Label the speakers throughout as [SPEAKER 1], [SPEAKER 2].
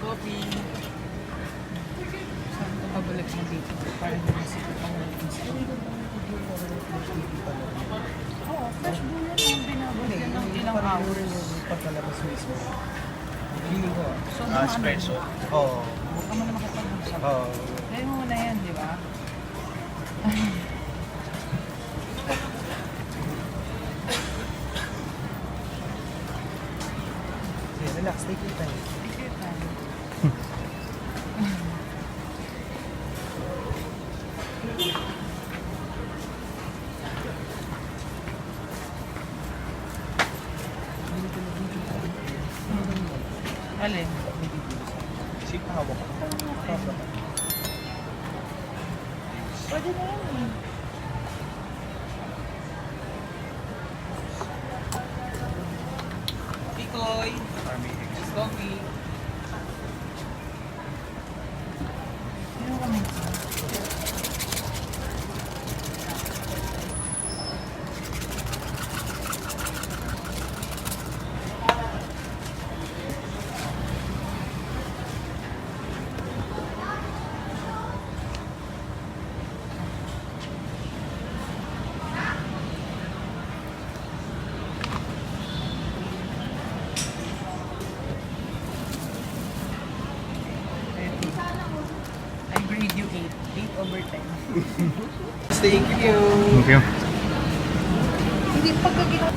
[SPEAKER 1] coffee. Saan ko pabalik mo dito? Para hindi masipit ang oo, fresh brew yan ang binabalik ng ilang hours.
[SPEAKER 2] Pagkalabas mismo. Feeling ko
[SPEAKER 3] espresso.
[SPEAKER 2] Oo.
[SPEAKER 1] Huwag ka mo na makapag-usap.
[SPEAKER 2] Oo.
[SPEAKER 1] Dahil mo na yan, di ba?
[SPEAKER 2] Relax, take your time.
[SPEAKER 1] Take your time. Alin?
[SPEAKER 2] Isip na hawak ko.
[SPEAKER 1] Pwede na yan eh. Choy,
[SPEAKER 3] Maraming.
[SPEAKER 1] coffee. Ano kami? I grade you 8. 8 over 10.
[SPEAKER 2] Thank you.
[SPEAKER 3] Thank you.
[SPEAKER 1] Hindi pagkaginawa.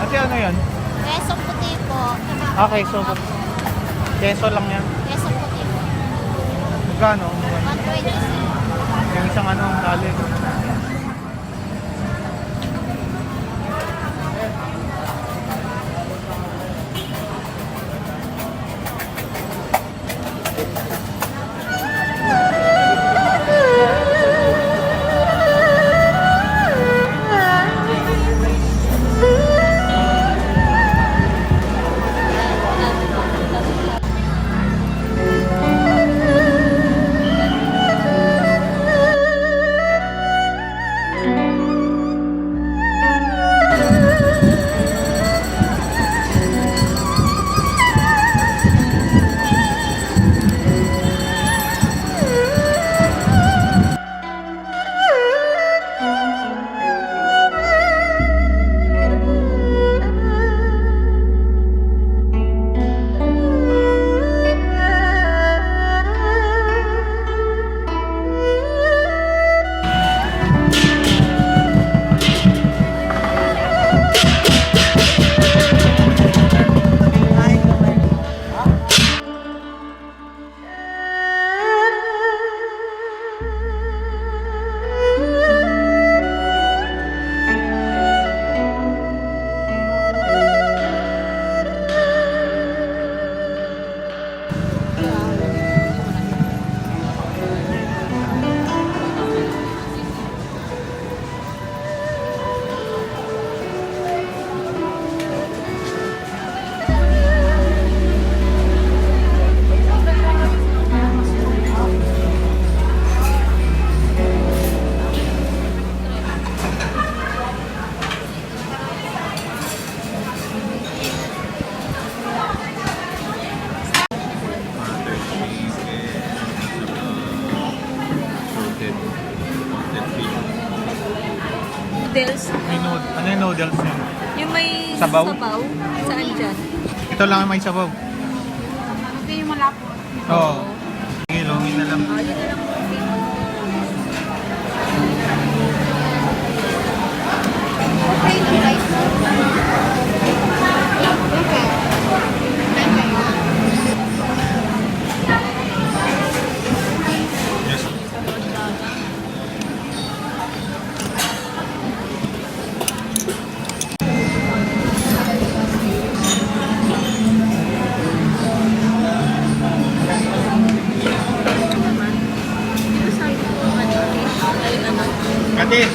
[SPEAKER 3] Ate, ano yan?
[SPEAKER 4] Kesong puti po.
[SPEAKER 3] Okay, so keso lang yan.
[SPEAKER 4] Kesong puti po.
[SPEAKER 3] Magkano?
[SPEAKER 4] 120 sir.
[SPEAKER 3] Yung isang ano, dali. noodles yun?
[SPEAKER 5] Yung may
[SPEAKER 3] Sabaw?
[SPEAKER 5] Saan dyan?
[SPEAKER 3] Ito lang ang may sabaw.
[SPEAKER 1] Ito yung malapot.
[SPEAKER 3] Oo. Sige, longin na lang.
[SPEAKER 5] Yun na lang po.
[SPEAKER 4] Okay, the price mo. Okay.
[SPEAKER 3] Yes.
[SPEAKER 5] Dito sabi ko,
[SPEAKER 3] Katis!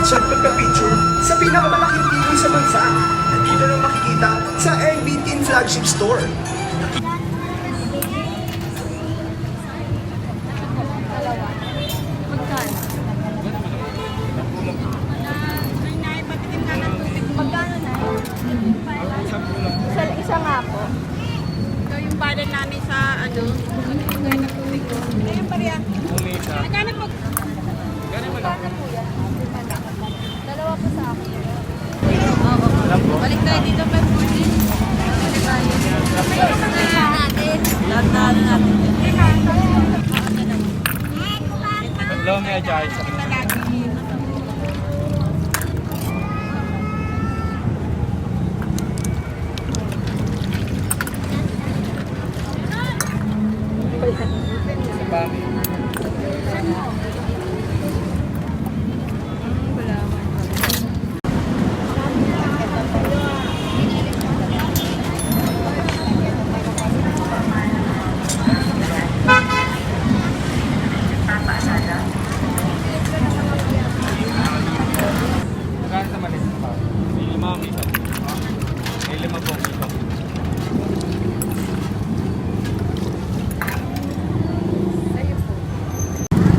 [SPEAKER 6] Siya pagka-picture sa pinakamalaking TV sa bansa. Nandito nang makikita sa NBT Flagship Store.
[SPEAKER 5] Magkano na? Isa nga po.
[SPEAKER 1] Ito yung balan namin sa ano. Ayun pa rin. Magkano po?
[SPEAKER 5] Magkano po yan? Dalawa po sa akin. Oo. Balik tayo dito, Pep. Balik tayo. Natin. Lahat natin.
[SPEAKER 3] Long nga dyan.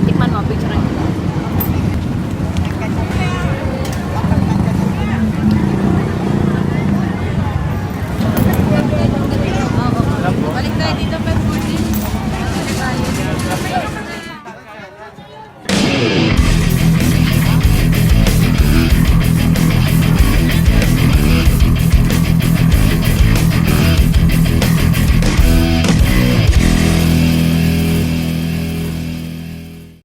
[SPEAKER 5] Tikman mo, picture. tayo dito,